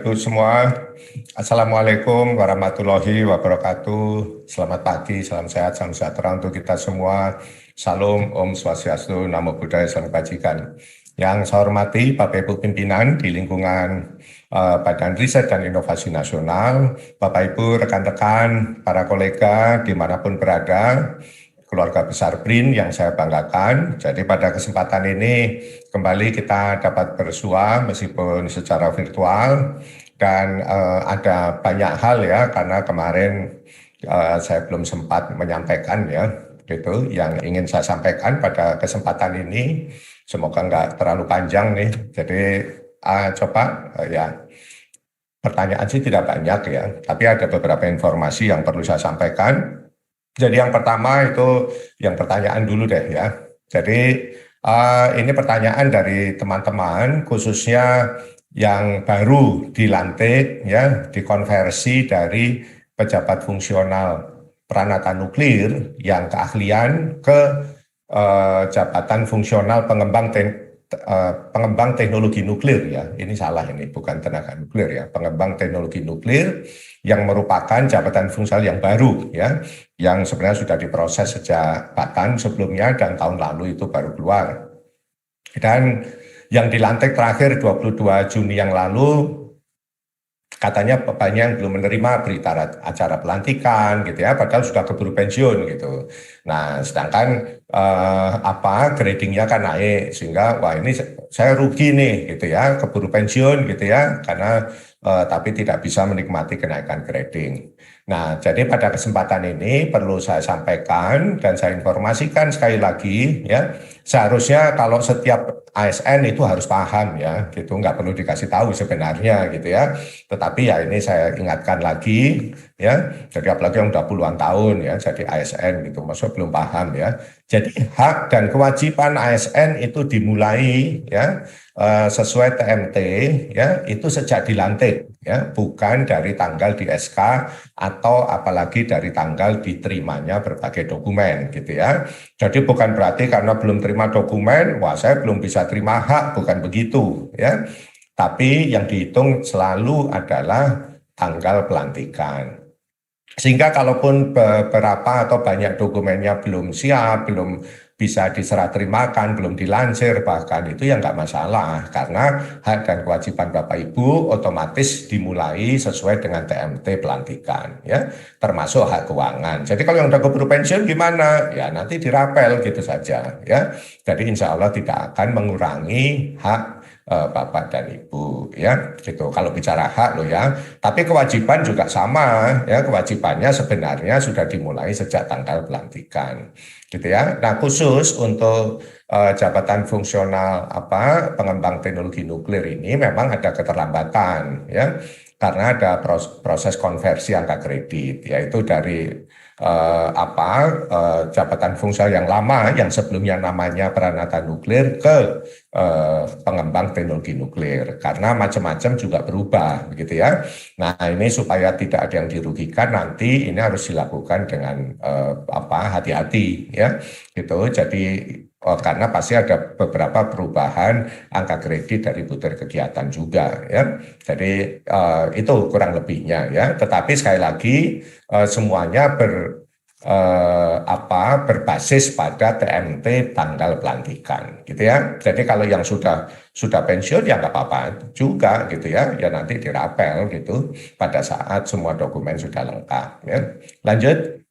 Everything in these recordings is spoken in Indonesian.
Itu semua, Assalamualaikum warahmatullahi wabarakatuh. Selamat pagi, salam sehat, salam sejahtera untuk kita semua. Salam, Om Swastiastu, Namo Buddhaya, Salam Kebajikan. Yang saya hormati Bapak Ibu pimpinan di lingkungan Badan Riset dan Inovasi Nasional, Bapak Ibu, rekan-rekan, para kolega dimanapun berada, keluarga besar BRIN yang saya banggakan. Jadi pada kesempatan ini kembali kita dapat bersua meskipun secara virtual dan ada banyak hal ya karena kemarin saya belum sempat menyampaikan ya gitu yang ingin saya sampaikan pada kesempatan ini. Semoga nggak terlalu panjang nih. Jadi coba ya. Pertanyaan sih tidak banyak ya, tapi ada beberapa informasi yang perlu saya sampaikan. Jadi yang pertama itu yang pertanyaan dulu deh ya. Jadi ini pertanyaan dari teman-teman khususnya yang baru dilantik ya, dikonversi dari pejabat fungsional peranata nuklir yang keahlian ke jabatan fungsional pengembang teknologi nuklir ya. Ini salah ini, bukan tenaga nuklir ya. Pengembang teknologi nuklir yang merupakan jabatan fungsional yang baru ya, yang sebenarnya sudah diproses sejak bahkan sebelumnya dan tahun lalu itu baru keluar. Dan yang dilantik terakhir 22 Juni yang lalu katanya banyak yang belum menerima berita acara pelantikan gitu ya, padahal sudah keburu pensiun gitu. Nah, sedangkan gradingnya kan naik sehingga wah ini saya rugi nih gitu ya, keburu pensiun gitu ya, karena tapi tidak bisa menikmati kenaikan grading. Nah, jadi pada kesempatan ini perlu saya sampaikan dan saya informasikan sekali lagi ya, seharusnya kalau setiap ASN itu harus paham ya, gitu nggak perlu dikasih tahu sebenarnya gitu ya. Tetapi ya ini saya ingatkan lagi ya, jadi apalagi yang udah puluhan tahun ya jadi ASN gitu, maksudnya belum paham ya. Jadi hak dan kewajiban ASN itu dimulai ya sesuai TMT ya itu sejak dilantik ya, bukan dari tanggal di SK atau apalagi dari tanggal diterimanya berbagai dokumen gitu ya. Jadi bukan berarti karena belum terima dokumen, wah saya belum bisa terima hak, bukan begitu ya. Tapi yang dihitung selalu adalah tanggal pelantikan. Sehingga kalaupun beberapa atau banyak dokumennya belum siap, belum bisa diserah terimakan, belum dilansir, bahkan itu ya nggak masalah. Karena hak dan kewajiban Bapak Ibu otomatis dimulai sesuai dengan TMT pelantikan, ya, termasuk hak keuangan. Jadi kalau yang udah keburu pensiun gimana? Ya nanti dirapel gitu saja, ya. Jadi insya Allah tidak akan mengurangi hak Bapak dan Ibu ya gitu kalau bicara hak loh ya, tapi kewajiban juga sama ya, kewajibannya sebenarnya sudah dimulai sejak tanggal pelantikan gitu ya. Nah khusus untuk jabatan fungsional pengembang teknologi nuklir ini memang ada keterlambatan ya karena ada proses konversi angka kredit yaitu dari jabatan fungsional yang lama yang sebelumnya namanya peranata nuklir ke pengembang teknologi nuklir karena macam-macam juga berubah begitu ya. Nah ini supaya tidak ada yang dirugikan nanti ini harus dilakukan dengan hati-hati ya gitu. Jadi karena pasti ada beberapa perubahan angka kredit dari butir kegiatan juga ya. Jadi itu kurang lebihnya ya. Tetapi sekali lagi semuanya berbasis pada TMT tanggal pelantikan gitu ya. Jadi kalau yang sudah pensiun ya nggak apa-apa juga gitu ya. Ya nanti dirapel gitu pada saat semua dokumen sudah lengkap ya. Lanjut.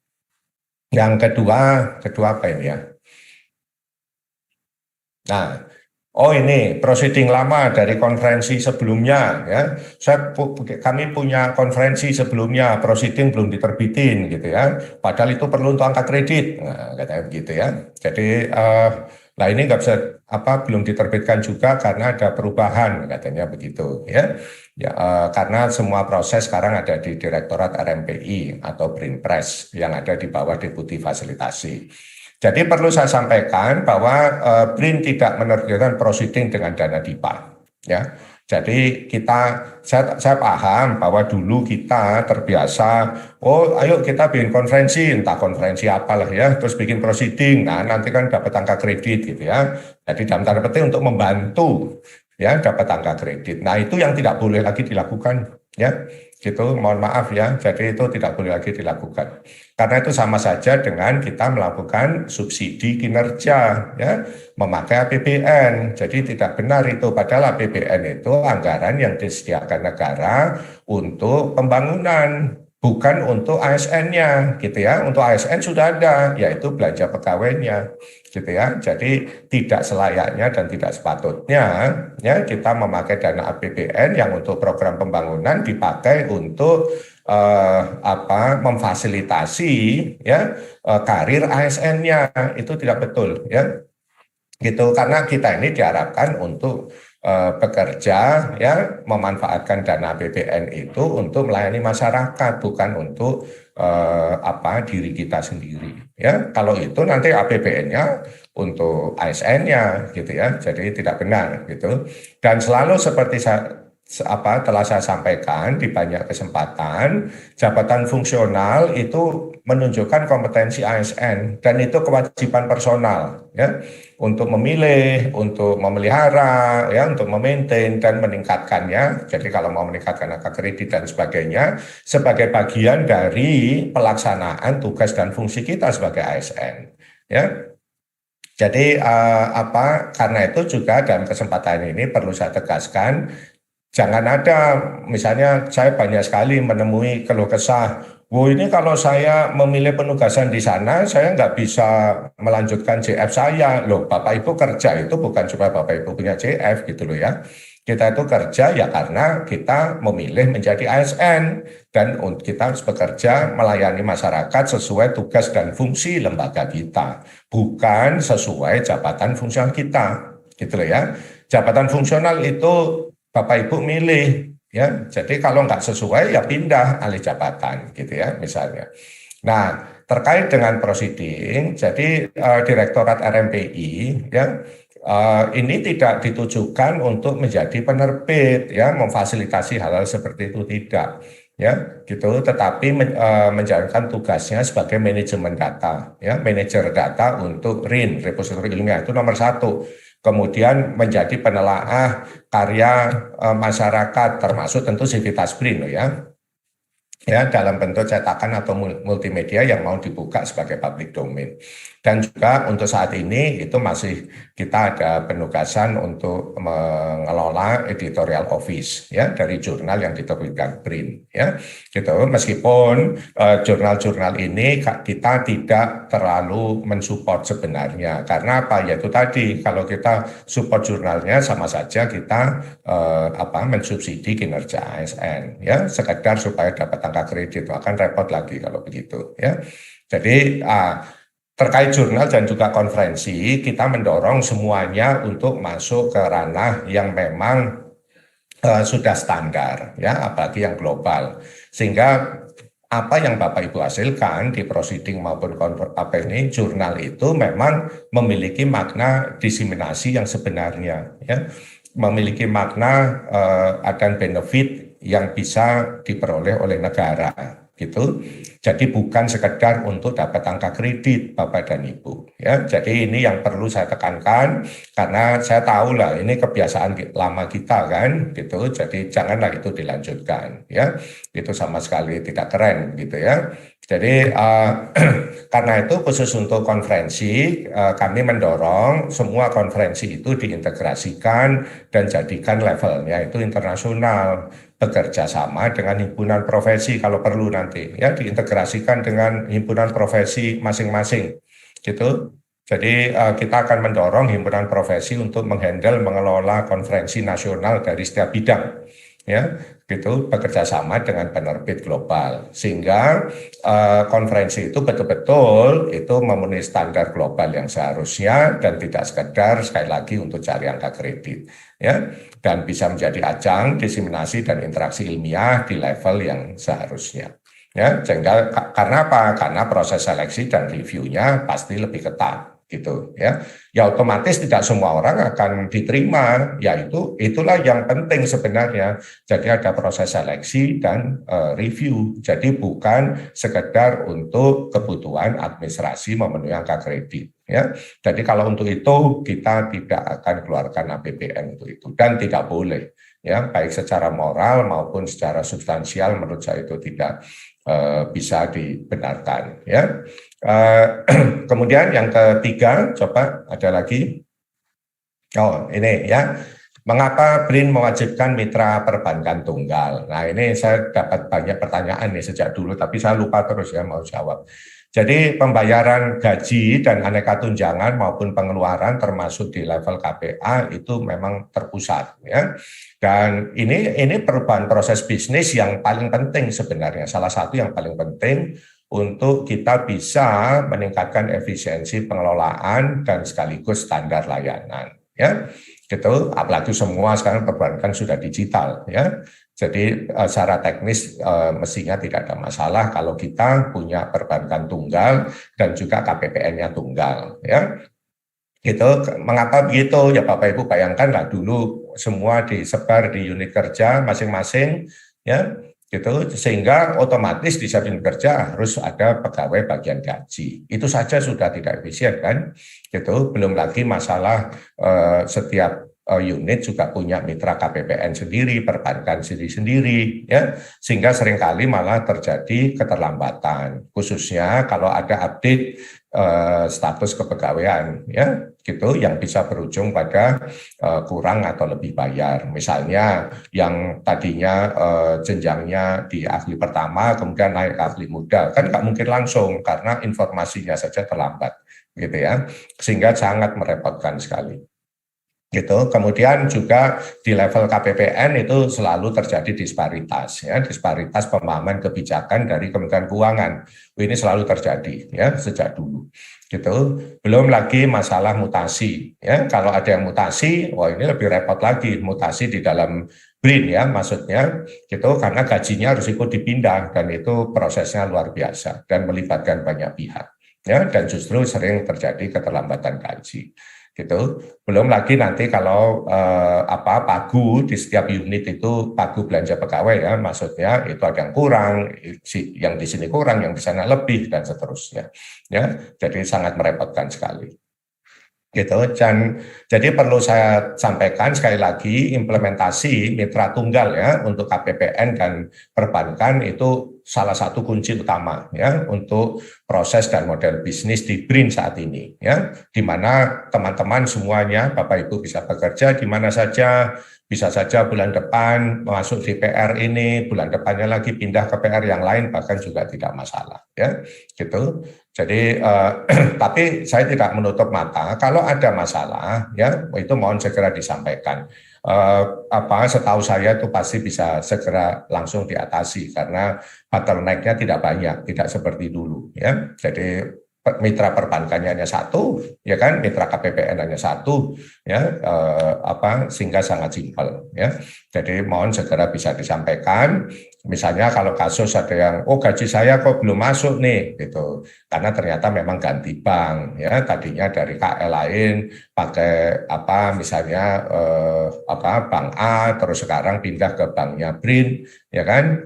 Yang kedua apa ini ya? Nah, ini proceeding lama dari konferensi sebelumnya ya. Kami punya konferensi sebelumnya, proceeding belum diterbitin gitu ya. Padahal itu perlu untuk angka kredit, nah, katanya begitu ya. Jadi, nah ini nggak bisa belum diterbitkan juga karena ada perubahan katanya begitu ya. Ya, karena semua proses sekarang ada di Direktorat RMPI atau Brinpres yang ada di bawah Deputi Fasilitasi. Jadi perlu saya sampaikan bahwa BRIN tidak menerbitkan proceeding dengan dana DIPA. Ya, jadi saya paham bahwa dulu kita terbiasa, ayo kita bikin konferensi, entah konferensi apalah ya, terus bikin proceeding, nah nanti kan dapat angka kredit gitu ya. Jadi dalam tanda petik untuk membantu ya dapat angka kredit. Nah, itu yang tidak boleh lagi dilakukan, ya. Gitu, mohon maaf ya. Jadi itu tidak boleh lagi dilakukan. Karena itu sama saja dengan kita melakukan subsidi kinerja, ya, memakai APBN. Jadi tidak benar itu. Padahal APBN itu anggaran yang disediakan negara untuk pembangunan, bukan untuk ASN-nya, gitu ya. Untuk ASN sudah ada, yaitu belanja pegawainya, gitu ya. Jadi tidak selayaknya dan tidak sepatutnya ya kita memakai dana APBN yang untuk program pembangunan dipakai untuk memfasilitasi ya karir ASN-nya. Itu tidak betul ya. Gitu, karena kita ini diharapkan untuk bekerja ya memanfaatkan dana APBN itu untuk melayani masyarakat, bukan untuk diri kita sendiri ya. Kalau itu nanti APBN-nya untuk ASN-nya gitu ya, jadi tidak benar gitu. Dan selalu seperti telah saya sampaikan di banyak kesempatan, jabatan fungsional itu menunjukkan kompetensi ASN dan itu kewajiban personal ya untuk memilih, untuk memelihara, ya untuk memaintain dan meningkatkannya. Jadi kalau mau meningkatkan angka kredit dan sebagainya sebagai bagian dari pelaksanaan tugas dan fungsi kita sebagai ASN ya. Jadi karena itu juga dalam kesempatan ini perlu saya tegaskan, jangan ada, misalnya saya banyak sekali menemui keluh kesah, ini kalau saya memilih penugasan di sana, saya nggak bisa melanjutkan JF saya. Loh, Bapak Ibu kerja itu bukan supaya Bapak Ibu punya JF gitu loh ya. Kita itu kerja ya karena kita memilih menjadi ASN dan kita harus bekerja melayani masyarakat sesuai tugas dan fungsi lembaga kita, bukan sesuai jabatan fungsional kita, gitu loh ya. Jabatan fungsional itu Bapak Ibu milih ya, jadi kalau nggak sesuai ya pindah alih jabatan gitu ya misalnya. Nah terkait dengan proceeding, jadi Direktorat RMPI ya ini tidak ditujukan untuk menjadi penerbit ya memfasilitasi hal-hal seperti itu tidak ya gitu, tetapi menjalankan tugasnya sebagai manajemen data ya, manajer data untuk RIN repositori ilmiah itu nomor 1. Kemudian menjadi penelaah karya masyarakat termasuk tentu Civitas BRIN ya dalam bentuk cetakan atau multimedia yang mau dibuka sebagai public domain. Dan juga untuk saat ini itu masih kita ada penugasan untuk mengelola editorial office ya dari jurnal yang diterbitkan BRIN ya. Gitu. Meskipun jurnal-jurnal ini kita tidak terlalu mensupport sebenarnya. Karena apa? Yaitu tadi kalau kita support jurnalnya sama saja kita mensubsidi kinerja ASN ya, sekedar supaya dapat angka kredit, akan repot lagi kalau begitu ya. Jadi terkait jurnal dan juga konferensi, kita mendorong semuanya untuk masuk ke ranah yang memang sudah standar, ya, apalagi yang global. Sehingga apa yang Bapak Ibu hasilkan di proceeding maupun jurnal itu memang memiliki makna diseminasi yang sebenarnya, ya, memiliki makna dan benefit yang bisa diperoleh oleh negara. Gitu. Jadi bukan sekedar untuk dapat angka kredit Bapak dan Ibu ya. Jadi ini yang perlu saya tekankan karena saya tahu lah ini kebiasaan lama kita kan gitu. Jadi janganlah itu dilanjutkan ya. Itu sama sekali tidak keren gitu ya. Jadi karena itu khusus untuk konferensi kami mendorong semua konferensi itu diintegrasikan dan jadikan levelnya itu internasional, bekerja sama dengan himpunan profesi kalau perlu nanti ya, diintegrasikan dengan himpunan profesi masing-masing gitu. Jadi kita akan mendorong himpunan profesi untuk mengelola konferensi nasional dari setiap bidang ya, gitu, bekerja sama dengan penerbit global sehingga konferensi itu betul-betul itu memenuhi standar global yang seharusnya dan tidak sekedar sekali lagi untuk cari angka kredit ya, dan bisa menjadi ajang diseminasi dan interaksi ilmiah di level yang seharusnya ya. Sehingga karena apa? Karena proses seleksi dan reviewnya pasti lebih ketat gitu ya. Ya otomatis tidak semua orang akan diterima, yaitu itulah yang penting sebenarnya. Jadi ada proses seleksi dan review. Jadi bukan sekedar untuk kebutuhan administrasi memenuhi angka kredit ya. Jadi kalau untuk itu kita tidak akan keluarkan APBN untuk itu dan tidak boleh ya, baik secara moral maupun secara substansial menurut saya itu tidak bisa dibenarkan ya. Kemudian yang ketiga, coba ada lagi. Oh, ini ya. Mengapa BRIN mewajibkan mitra perbankan tunggal? Nah, ini saya dapat banyak pertanyaan nih sejak dulu, tapi saya lupa terus ya mau jawab. Jadi pembayaran gaji dan aneka tunjangan maupun pengeluaran termasuk di level KPA itu memang terpusat ya. Dan ini perubahan proses bisnis yang paling penting sebenarnya, salah satu yang paling penting untuk kita bisa meningkatkan efisiensi pengelolaan dan sekaligus standar layanan ya. Gitu, apalagi semua sekarang perbankan sudah digital ya. Jadi secara teknis mestinya tidak ada masalah kalau kita punya perbankan tunggal dan juga KPPN-nya tunggal ya. Gitu, mengapa begitu? Ya Bapak Ibu bayangkanlah dulu semua disebar di unit kerja masing-masing ya. Gitu, sehingga otomatis di setiap unit kerja harus ada pegawai bagian gaji. Itu saja sudah tidak efisien kan? Gitu, belum lagi masalah setiap unit juga punya mitra KPPN sendiri, perbankan sendiri-sendiri, ya, sehingga seringkali malah terjadi keterlambatan, khususnya kalau ada update status kepegawaian, ya, gitu, yang bisa berujung pada kurang atau lebih bayar. Misalnya yang tadinya jenjangnya di ahli pertama, kemudian naik ke ahli muda, kan nggak mungkin langsung karena informasinya saja terlambat, gitu ya, sehingga sangat merepotkan sekali. Gitu. Kemudian juga di level KPPN itu selalu terjadi disparitas ya, disparitas pemahaman kebijakan dari Kementerian Keuangan. Ini selalu terjadi ya sejak dulu. Gitu. Belum lagi masalah mutasi ya. Kalau ada yang mutasi, wah ini lebih repot lagi, mutasi di dalam BRIN ya maksudnya gitu, karena gajinya harus ikut dipindah dan itu prosesnya luar biasa dan melibatkan banyak pihak ya, dan justru sering terjadi keterlambatan gaji. Gitu. Belum lagi nanti kalau pagu di setiap unit itu pagu belanja pegawai ya, maksudnya itu ada yang kurang, yang di sini kurang, yang di sana lebih dan seterusnya. Ya, jadi sangat merepotkan sekali. Gitu. Dan jadi perlu saya sampaikan sekali lagi, implementasi mitra tunggal ya untuk KPPN dan perbankan itu salah satu kunci utama ya untuk proses dan model bisnis di BRIN saat ini ya, di mana teman-teman semuanya Bapak Ibu bisa bekerja di mana saja, bisa saja bulan depan masuk di PR ini, bulan depannya lagi pindah ke PR yang lain, bahkan juga tidak masalah ya gitu. Jadi tapi saya tidak menutup mata kalau ada masalah ya itu mohon segera disampaikan. Setahu saya itu pasti bisa segera langsung diatasi karena bottleneck-nya tidak banyak, tidak seperti dulu ya. Jadi mitra perbankannya hanya satu, ya kan, mitra KPPN hanya satu, ya, sehingga sangat simpel, ya. Jadi mohon segera bisa disampaikan. Misalnya kalau kasus ada yang, gaji saya kok belum masuk nih, gitu, karena ternyata memang ganti bank, ya, tadinya dari KL lain pakai misalnya bank A, terus sekarang pindah ke banknya BRIN, ya kan,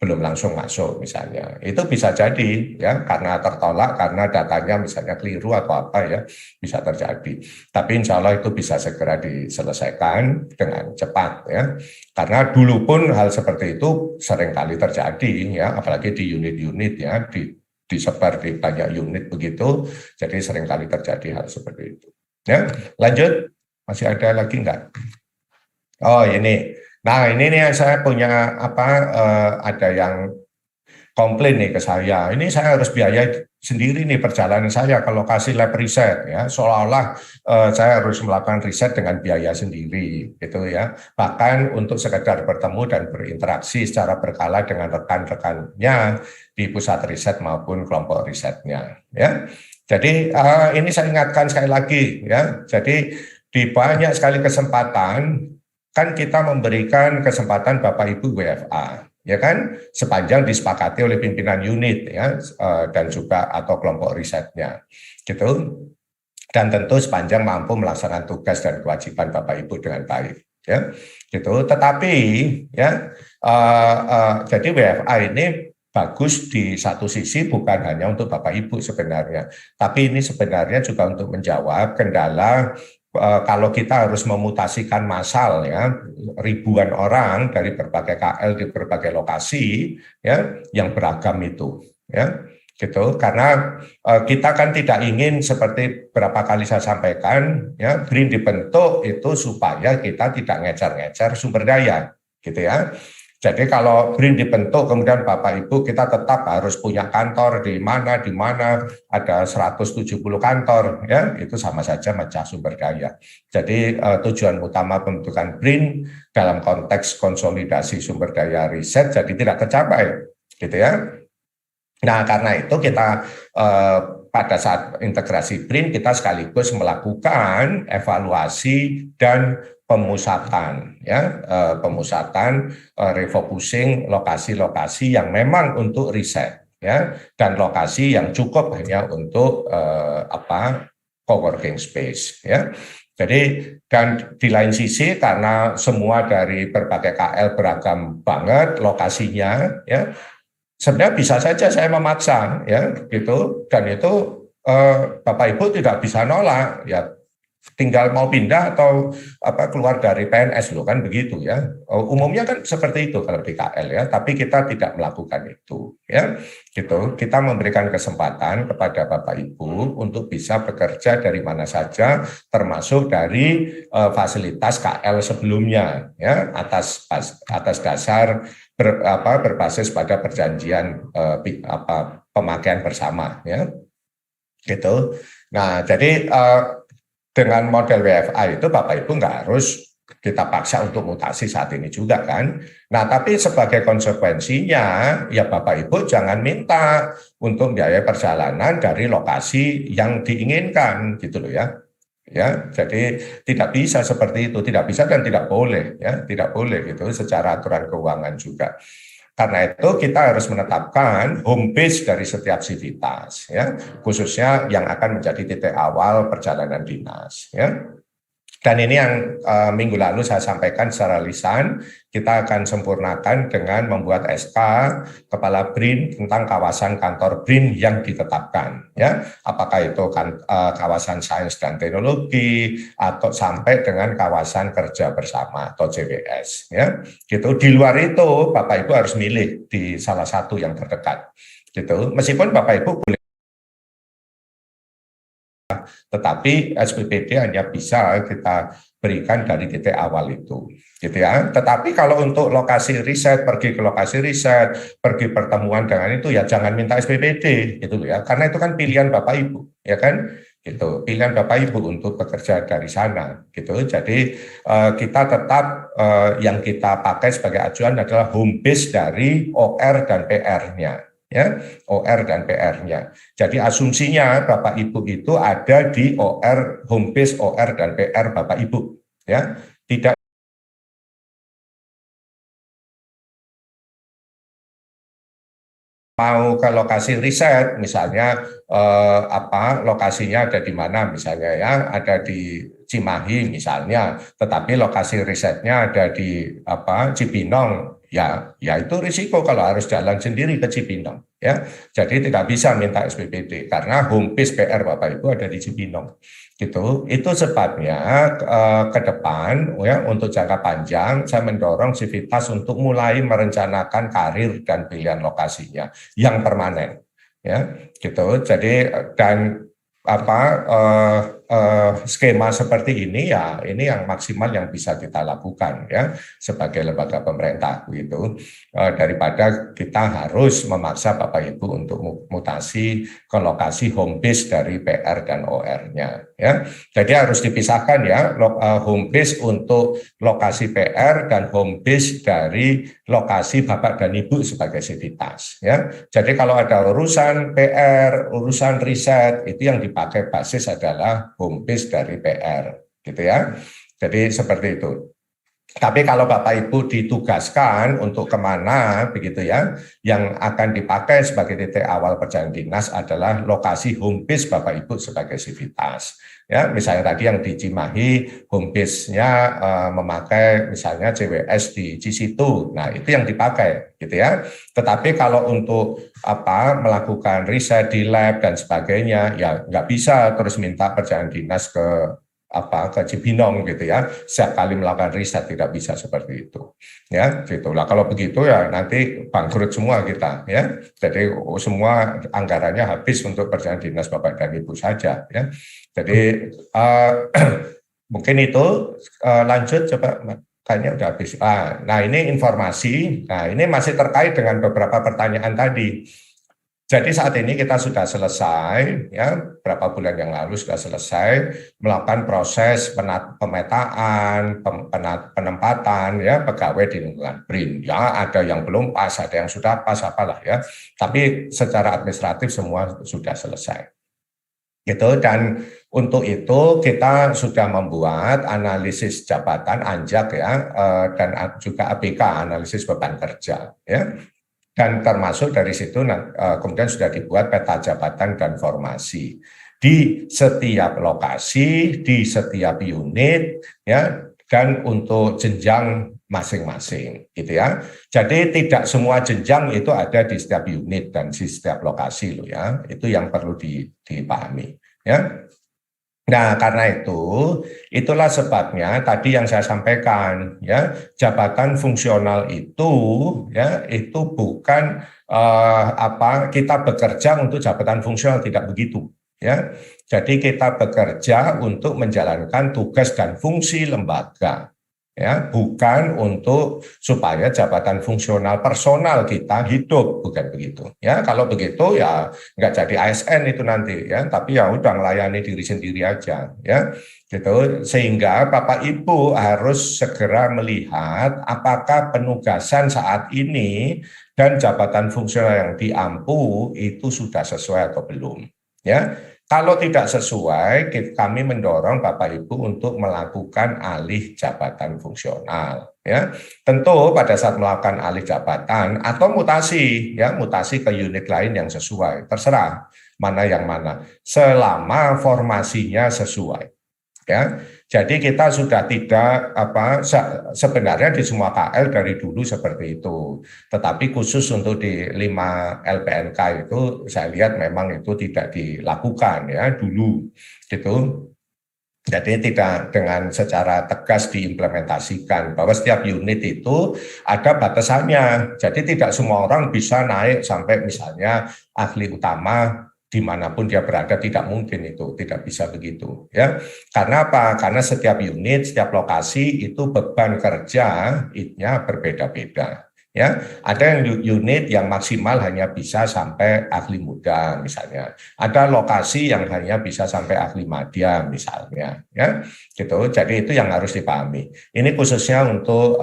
belum langsung masuk misalnya. Itu bisa jadi ya karena tertolak karena datanya misalnya keliru atau apa ya, bisa terjadi. Tapi insya Allah itu bisa segera diselesaikan dengan cepat ya. Karena dulu pun hal seperti itu seringkali terjadi ya, apalagi di unit-unit ya, disebar di banyak unit begitu, jadi seringkali terjadi hal seperti itu. Ya, lanjut. Masih ada lagi enggak? Oh, ini. Nah, ini nih saya punya ada yang komplain nih ke saya. Ini saya harus biaya sendiri nih perjalanan saya ke lokasi lab riset ya. Seolah-olah saya harus melakukan riset dengan biaya sendiri gitu ya. Bahkan untuk sekedar bertemu dan berinteraksi secara berkala dengan rekan-rekannya di pusat riset maupun kelompok risetnya ya. Jadi ini saya ingatkan sekali lagi ya. Jadi di banyak sekali kesempatan kan kita memberikan kesempatan Bapak Ibu WFA, ya kan, sepanjang disepakati oleh pimpinan unit ya dan juga atau kelompok risetnya, gitu. dan tentu sepanjang mampu melaksanakan tugas dan kewajiban Bapak Ibu dengan baik, ya, gitu. Tetapi ya, jadi WFA ini bagus di satu sisi bukan hanya untuk Bapak Ibu sebenarnya, tapi ini sebenarnya juga untuk menjawab kendala kalau kita harus memutasikan massal ya ribuan orang dari berbagai KL di berbagai lokasi ya yang beragam itu, ya gitu, karena kita kan tidak ingin seperti berapa kali saya sampaikan ya, BRIN dibentuk itu supaya kita tidak ngejar-ngejar sumber daya gitu ya. Jadi kalau BRIN dibentuk kemudian Bapak Ibu kita tetap harus punya kantor di mana ada 170 kantor ya, itu sama saja mecah sumber daya. Jadi tujuan utama pembentukan BRIN dalam konteks konsolidasi sumber daya riset jadi tidak tercapai gitu ya. Nah, karena itu kita pada saat integrasi BRIN kita sekaligus melakukan evaluasi dan pemusatan, ya, pemusatan, refocusing lokasi-lokasi yang memang untuk riset, ya, dan lokasi yang cukup hanya untuk coworking space, ya. Jadi dan di lain sisi karena semua dari berbagai KL beragam banget lokasinya, ya. Sebenarnya bisa saja saya memaksa ya gitu, dan itu Bapak Ibu tidak bisa nolak ya, tinggal mau pindah atau keluar dari PNS loh kan begitu ya. Umumnya kan seperti itu kalau di KL ya, tapi kita tidak melakukan itu ya gitu. Kita memberikan kesempatan kepada Bapak Ibu untuk bisa bekerja dari mana saja termasuk dari fasilitas KL sebelumnya ya atas dasar berbasis pada perjanjian pemakaian bersama ya gitu. Nah jadi dengan model WFA itu Bapak Ibu nggak harus kita paksa untuk mutasi saat ini juga kan. Nah tapi sebagai konsekuensinya ya Bapak Ibu jangan minta untuk biaya perjalanan dari lokasi yang diinginkan gitu loh ya. Ya, jadi tidak bisa seperti itu, tidak bisa dan tidak boleh ya, tidak boleh gitu secara aturan keuangan juga. Karena itu kita harus menetapkan home base dari setiap sivitas ya, khususnya yang akan menjadi titik awal perjalanan dinas ya. Dan ini yang minggu lalu saya sampaikan secara lisan, kita akan sempurnakan dengan membuat SK Kepala BRIN tentang kawasan kantor BRIN yang ditetapkan. Ya, apakah itu kawasan sains dan teknologi atau sampai dengan kawasan kerja bersama atau CBS. Ya, gitu. Di luar itu Bapak Ibu harus milih di salah satu yang terdekat. Gitu. Meskipun Bapak Ibu boleh, tetapi SPPD hanya bisa kita berikan dari titik awal itu, gitu ya. Tetapi kalau untuk lokasi riset, pergi ke lokasi riset, pergi pertemuan dengan itu ya jangan minta SPPD, gitu ya. Karena itu kan pilihan Bapak Ibu, ya kan? Gitu, pilihan Bapak Ibu untuk bekerja dari sana, gitu. Jadi kita tetap yang kita pakai sebagai acuan adalah home base dari OR dan PR-nya. Ya, OR dan PR-nya. Jadi asumsinya Bapak Ibu itu ada di OR, home base OR dan PR Bapak Ibu, ya. Tidak mau ke lokasi riset, misalnya lokasinya ada di mana, misalnya ya, ada di Cimahi misalnya, tetapi lokasi risetnya ada di Cibinong, ya itu risiko kalau harus jalan sendiri ke Cibinong, ya. Jadi tidak bisa minta SPPD karena home base PR Bapak Ibu ada di Cibinong. Gitu. Itu sebabnya ke depan ya untuk jangka panjang saya mendorong Civitas untuk mulai merencanakan karir dan pilihan lokasinya yang permanen ya gitu. Jadi dan skema seperti ini ya ini yang maksimal yang bisa kita lakukan ya sebagai lembaga pemerintah begitu, daripada kita harus memaksa Bapak Ibu untuk mutasi ke lokasi home base dari PR dan OR-nya ya. Jadi harus dipisahkan ya home base untuk lokasi PR dan home base dari lokasi Bapak dan Ibu sebagai sivitas ya. Jadi kalau ada urusan PR, urusan riset itu yang dipakai basis adalah home base dari PR gitu ya. Jadi seperti itu. Tapi kalau Bapak Ibu ditugaskan untuk kemana begitu ya, yang akan dipakai sebagai titik awal perjalanan dinas adalah lokasi home base Bapak Ibu sebagai sivitas. Ya, misalnya tadi yang di Cimahi home base-nya memakai misalnya CWS di Cisitu. Nah, itu yang dipakai gitu ya. Tetapi kalau untuk melakukan riset di lab dan sebagainya ya nggak bisa terus minta perjalanan dinas ke Cibinong gitu ya, setiap kali melakukan riset tidak bisa seperti itu ya gitulah. Kalau begitu ya nanti bangkrut semua kita ya, jadi semua anggarannya habis untuk perjalanan dinas Bapak dan Ibu saja ya. Jadi mungkin itu lanjut coba, kayaknya udah habis. Nah ini informasi, nah ini masih terkait dengan beberapa pertanyaan tadi. Jadi saat ini kita sudah selesai, ya berapa bulan yang lalu sudah selesai melakukan proses pemetaan, penempatan ya pegawai di lingkungan BRIN. Ya ada yang belum pas, ada yang sudah pas, apalah ya. Tapi secara administratif semua sudah selesai. Gitu, dan untuk itu kita sudah membuat analisis jabatan ANJAK ya, dan juga ABK analisis beban kerja ya. Dan termasuk dari situ kemudian sudah dibuat peta jabatan dan formasi di setiap lokasi, di setiap unit, ya, dan untuk jenjang masing-masing, gitu ya. Jadi tidak semua jenjang itu ada di setiap unit dan di setiap lokasi, loh ya. Itu yang perlu dipahami, ya. Nah, karena itulah sebabnya tadi yang saya sampaikan ya, jabatan fungsional itu ya, itu bukan kita bekerja untuk jabatan fungsional, tidak begitu ya. Jadi kita bekerja untuk menjalankan tugas dan fungsi lembaga. Ya, bukan untuk supaya jabatan fungsional personal kita hidup, bukan begitu. Ya, kalau begitu ya nggak jadi ASN itu nanti ya, tapi ya udah melayani diri sendiri aja ya. Gitu. Sehingga Bapak Ibu harus segera melihat apakah penugasan saat ini dan jabatan fungsional yang diampu itu sudah sesuai atau belum. Ya. Kalau tidak sesuai, kami mendorong Bapak Ibu untuk melakukan alih jabatan fungsional. Ya, tentu pada saat melakukan alih jabatan atau mutasi, ya mutasi ke unit lain yang sesuai, terserah mana yang mana, selama formasinya sesuai. Ya, jadi kita sudah tidak sebenarnya di semua KL dari dulu seperti itu. Tetapi khusus untuk di 5 LPNK itu saya lihat memang itu tidak dilakukan ya dulu gitu. Jadi tidak dengan secara tegas diimplementasikan bahwa setiap unit itu ada batasannya. Jadi tidak semua orang bisa naik sampai misalnya ahli utama dimanapun dia berada, tidak mungkin itu, tidak bisa begitu ya. Karena apa? Karena setiap unit, setiap lokasi itu beban kerja-nya berbeda-beda. Ya, ada yang unit yang maksimal hanya bisa sampai ahli muda misalnya. Ada lokasi yang hanya bisa sampai ahli madya misalnya, ya. Gitu. Jadi itu yang harus dipahami. Ini khususnya untuk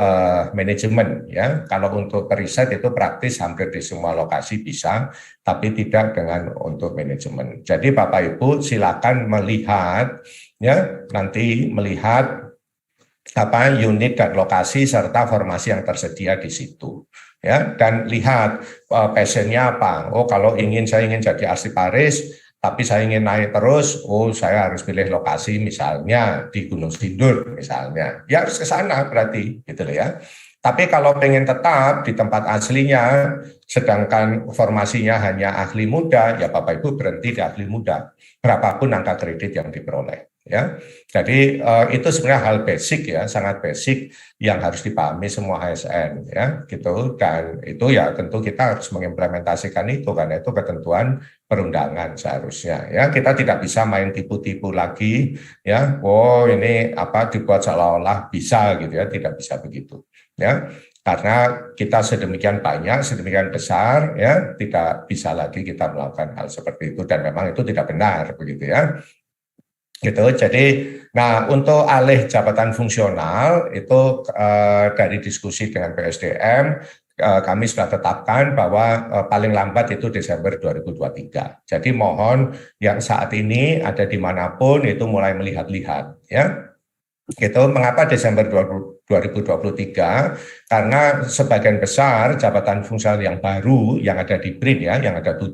manajemen ya. Kalau untuk riset itu praktis hampir di semua lokasi bisa, tapi tidak dengan untuk manajemen. Jadi Bapak Ibu silakan melihat ya, nanti melihat unit dan lokasi serta formasi yang tersedia di situ ya, dan lihat passionnya apa. Kalau saya ingin jadi arsiparis tapi saya ingin naik terus, saya harus pilih lokasi misalnya di Gunung Sindur misalnya, ya harus ke sana berarti gitu loh ya. Tapi kalau pengen tetap di tempat aslinya, sedangkan formasinya hanya ahli muda, ya Bapak Ibu berhenti di ahli muda, berapapun angka kredit yang diperoleh. Ya, jadi itu sebenarnya hal basic ya, sangat basic yang harus dipahami semua ASN ya, gitu. Dan itu ya tentu kita harus mengimplementasikan itu karena itu ketentuan perundangan seharusnya ya. Kita tidak bisa main tipu-tipu lagi ya. Ini dibuat seolah-olah bisa gitu ya, tidak bisa begitu ya. Karena kita sedemikian banyak, sedemikian besar ya, tidak bisa lagi kita melakukan hal seperti itu dan memang itu tidak benar begitu ya. Gitu. Jadi, nah untuk alih jabatan fungsional itu dari diskusi dengan PSDM kami sudah tetapkan bahwa paling lambat itu Desember 2023. Jadi mohon yang saat ini ada dimanapun itu mulai melihat-lihat ya. Gitu. Mengapa Desember 2023? Karena sebagian besar jabatan fungsional yang baru yang ada di BRIN ya, yang ada 7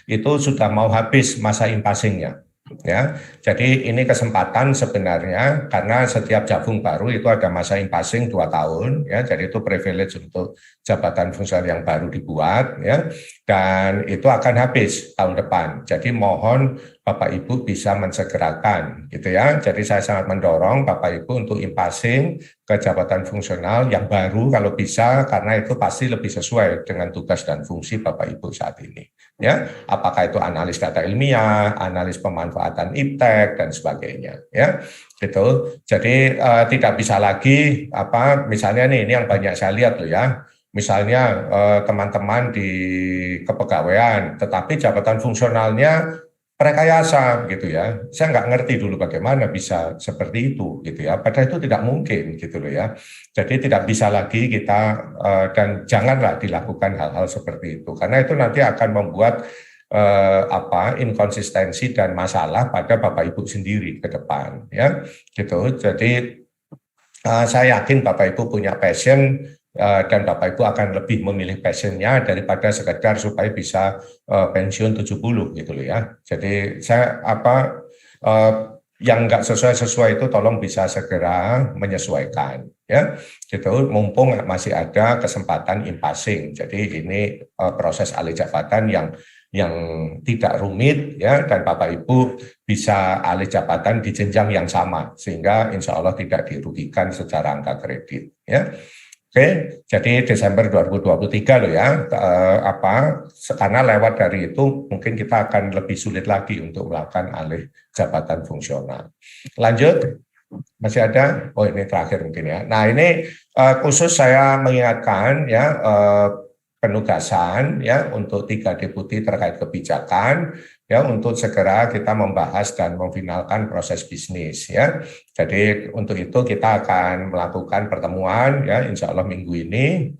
itu sudah mau habis masa impasingnya. Ya, jadi ini kesempatan sebenarnya karena setiap jabung baru itu ada masa impasing 2 tahun ya, jadi itu privilege untuk jabatan fungsional yang baru dibuat ya, dan itu akan habis tahun depan. Jadi mohon Bapak Ibu bisa mensegerakan gitu ya. Jadi saya sangat mendorong Bapak Ibu untuk impasing ke jabatan fungsional yang baru kalau bisa, karena itu pasti lebih sesuai dengan tugas dan fungsi Bapak Ibu saat ini. Ya, apakah itu analis data ilmiah, analis pemanfaatan iptek dan sebagainya. Ya, gitu. Jadi tidak bisa lagi misalnya nih, ini yang banyak saya lihat loh ya. Misalnya teman-teman di kepegawaian, tetapi jabatan fungsionalnya rekayasa gitu ya. Saya nggak ngerti dulu bagaimana bisa seperti itu gitu ya. Padahal itu tidak mungkin gitu loh ya. Jadi tidak bisa lagi kita dan janganlah dilakukan hal-hal seperti itu karena itu nanti akan membuat inkonsistensi dan masalah pada Bapak Ibu sendiri ke depan ya. Gitu. Jadi saya yakin Bapak Ibu punya passion dan Bapak Ibu akan lebih memilih passionnya daripada sekedar supaya bisa pensiun 70 gitu loh ya. Jadi saya yang nggak sesuai itu tolong bisa segera menyesuaikan ya. Gitu mumpung masih ada kesempatan impasing. Jadi ini proses alih jabatan yang tidak rumit ya, dan Bapak Ibu bisa alih jabatan di jenjang yang sama sehingga insya Allah tidak dirugikan secara angka kredit ya. Oke, jadi Desember 2023 loh ya, karena lewat dari itu mungkin kita akan lebih sulit lagi untuk melakukan alih jabatan fungsional. Lanjut, masih ada? Oh ini terakhir mungkin ya. Nah ini khusus saya mengingatkan ya, penugasan ya untuk 3 deputi terkait kebijakan ya, untuk segera kita membahas dan memfinalkan proses bisnis ya. Jadi untuk itu kita akan melakukan pertemuan ya, insya Allah minggu ini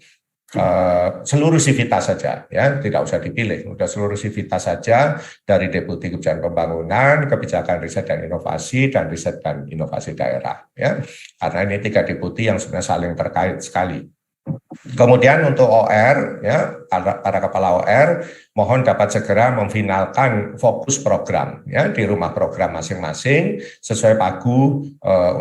seluruh sivitas saja ya, tidak usah dipilih, udah seluruh sivitas saja dari Deputi Kebijakan Pembangunan, Kebijakan Riset dan Inovasi, dan Riset dan Inovasi Daerah ya. Karena ini 3 deputi yang sebenarnya saling terkait sekali. Kemudian untuk OR ya, para kepala OR mohon dapat segera memfinalkan fokus program ya di rumah program masing-masing sesuai pagu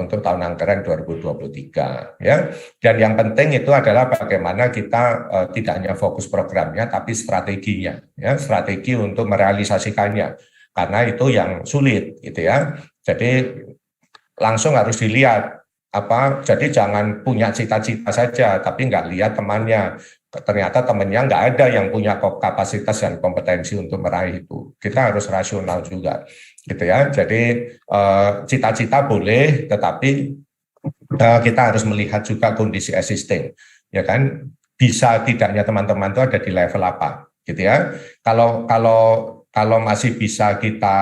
untuk tahun anggaran 2023 ya. Dan yang penting itu adalah bagaimana kita tidak hanya fokus programnya tapi strateginya ya, strategi untuk merealisasikannya. Karena itu yang sulit gitu ya. Jadi langsung harus dilihat jadi jangan punya cita-cita saja tapi nggak lihat temannya, ternyata temannya nggak ada yang punya kapasitas dan kompetensi untuk meraih itu. Kita harus rasional juga gitu ya. Jadi cita-cita boleh tetapi kita harus melihat juga kondisi existing ya kan, bisa tidaknya teman-teman itu ada di level apa gitu ya. Kalau masih bisa kita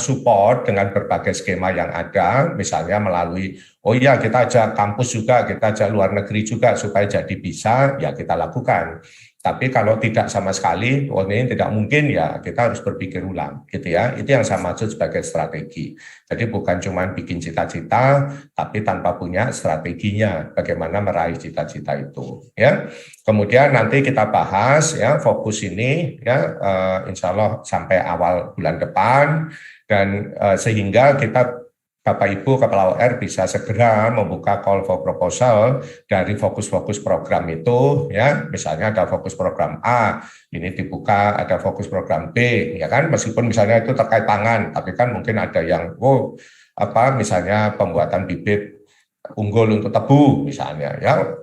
support dengan berbagai skema yang ada, misalnya melalui kita ajak kampus juga, kita ajak luar negeri juga supaya jadi bisa, ya kita lakukan. Tapi kalau tidak sama sekali, ini tidak mungkin ya, kita harus berpikir ulang gitu ya. Itu yang saya maksud sebagai strategi. Jadi bukan cuma bikin cita-cita, tapi tanpa punya strateginya bagaimana meraih cita-cita itu ya. Kemudian nanti kita bahas ya fokus ini ya, insya Allah sampai awal bulan depan, dan sehingga kita Bapak Ibu Kepala OR bisa segera membuka call for proposal dari fokus-fokus program itu ya, misalnya ada fokus program A ini dibuka, ada fokus program B ya kan, meskipun misalnya itu terkait pangan tapi kan mungkin ada yang misalnya pembuatan bibit unggul untuk tebu misalnya ya,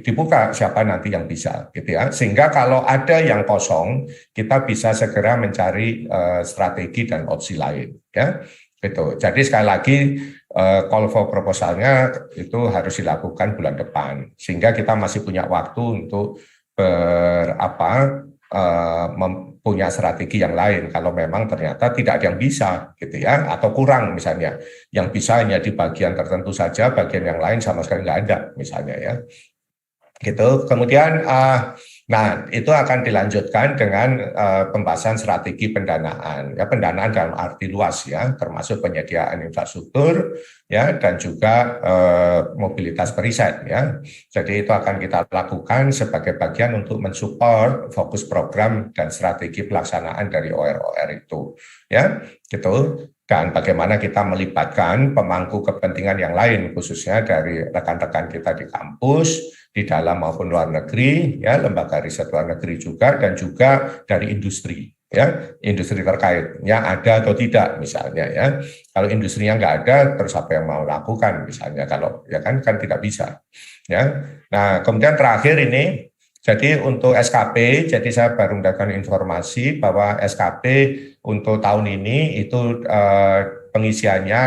dibuka siapa nanti yang bisa gitu ya, sehingga kalau ada yang kosong kita bisa segera mencari strategi dan opsi lain ya. Gitu. Jadi sekali lagi call for proposalnya itu harus dilakukan bulan depan sehingga kita masih punya waktu untuk punya strategi yang lain kalau memang ternyata tidak ada yang bisa gitu ya, atau kurang misalnya, yang bisa hanya di bagian tertentu saja, bagian yang lain sama sekali nggak ada misalnya ya. Gitu. Kemudian Nah, itu akan dilanjutkan dengan pembahasan strategi pendanaan. Ya, pendanaan dalam arti luas ya, termasuk penyediaan infrastruktur ya dan juga mobilitas periset ya. Jadi itu akan kita lakukan sebagai bagian untuk mensupport fokus program dan strategi pelaksanaan dari OR-OR itu. Ya, gitu. Dan bagaimana kita melibatkan pemangku kepentingan yang lain, khususnya dari rekan-rekan kita di kampus, di dalam maupun luar negeri, ya lembaga riset luar negeri juga, dan juga dari industri, ya industri terkaitnya ada atau tidak misalnya ya. Kalau industrinya nggak ada, terus apa yang mau lakukan misalnya kalau ya kan tidak bisa, ya. Nah kemudian terakhir ini. Jadi untuk SKP, jadi saya baru mendapatkan informasi bahwa SKP untuk tahun ini itu pengisiannya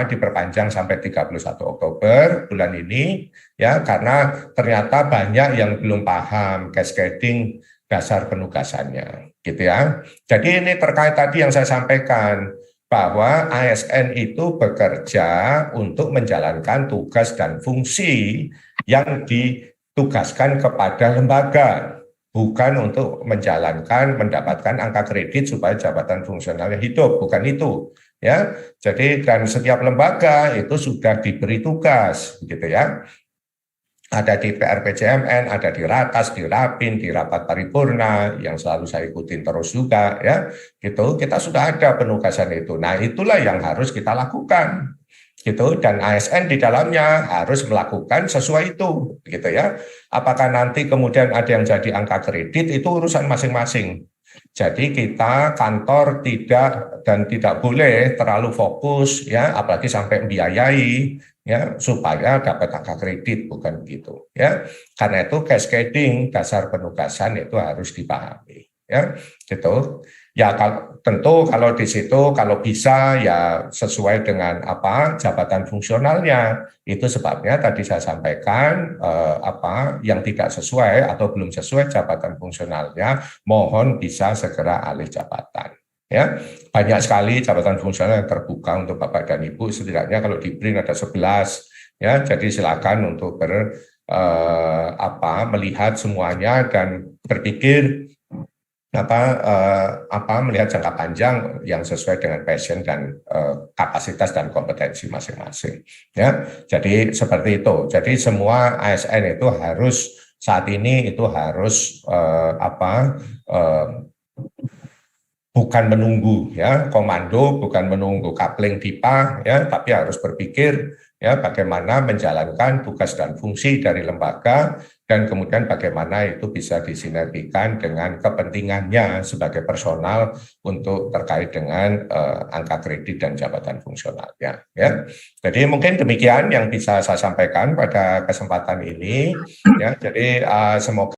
diperpanjang sampai 31 Oktober bulan ini ya karena ternyata banyak yang belum paham cascading dasar penugasannya gitu ya. Jadi ini terkait tadi yang saya sampaikan bahwa ASN itu bekerja untuk menjalankan tugas dan fungsi yang ditugaskan kepada lembaga, bukan untuk mendapatkan angka kredit supaya jabatan fungsionalnya hidup, bukan itu ya. Jadi dan setiap lembaga itu sudah diberi tugas gitu ya. Ada di PRPJMN, ada di Ratas, di Rapin, di rapat paripurna yang selalu saya ikutin terus juga ya. Gitu, kita sudah ada penugasan itu. Nah, itulah yang harus kita lakukan. Gitu, dan ASN di dalamnya harus melakukan sesuai itu gitu ya. Apakah nanti kemudian ada yang jadi angka kredit itu urusan masing-masing. Jadi kita kantor tidak boleh terlalu fokus ya, apalagi sampai membiayai ya supaya dapat angka kredit, bukan begitu ya. Karena itu cascading dasar penugasan itu harus dipahami ya gitu. Ya tentu kalau di situ kalau bisa ya sesuai dengan jabatan fungsionalnya. Itu sebabnya tadi saya sampaikan yang tidak sesuai atau belum sesuai jabatan fungsionalnya mohon bisa segera alih jabatan. Ya, banyak sekali jabatan fungsional yang terbuka untuk Bapak dan Ibu, setidaknya kalau di BRIN ada 11 ya. Jadi silakan untuk melihat semuanya dan berpikir melihat jangka panjang yang sesuai dengan passion dan kapasitas dan kompetensi masing-masing ya. Jadi seperti itu. Jadi semua ASN itu harus saat ini itu harus bukan menunggu ya komando, bukan menunggu kapling pipa ya, tapi harus berpikir ya bagaimana menjalankan tugas dan fungsi dari lembaga dan kemudian bagaimana itu bisa disinergikan dengan kepentingannya sebagai personal untuk terkait dengan angka kredit dan jabatan fungsionalnya ya. Jadi mungkin demikian yang bisa saya sampaikan pada kesempatan ini ya. Jadi semoga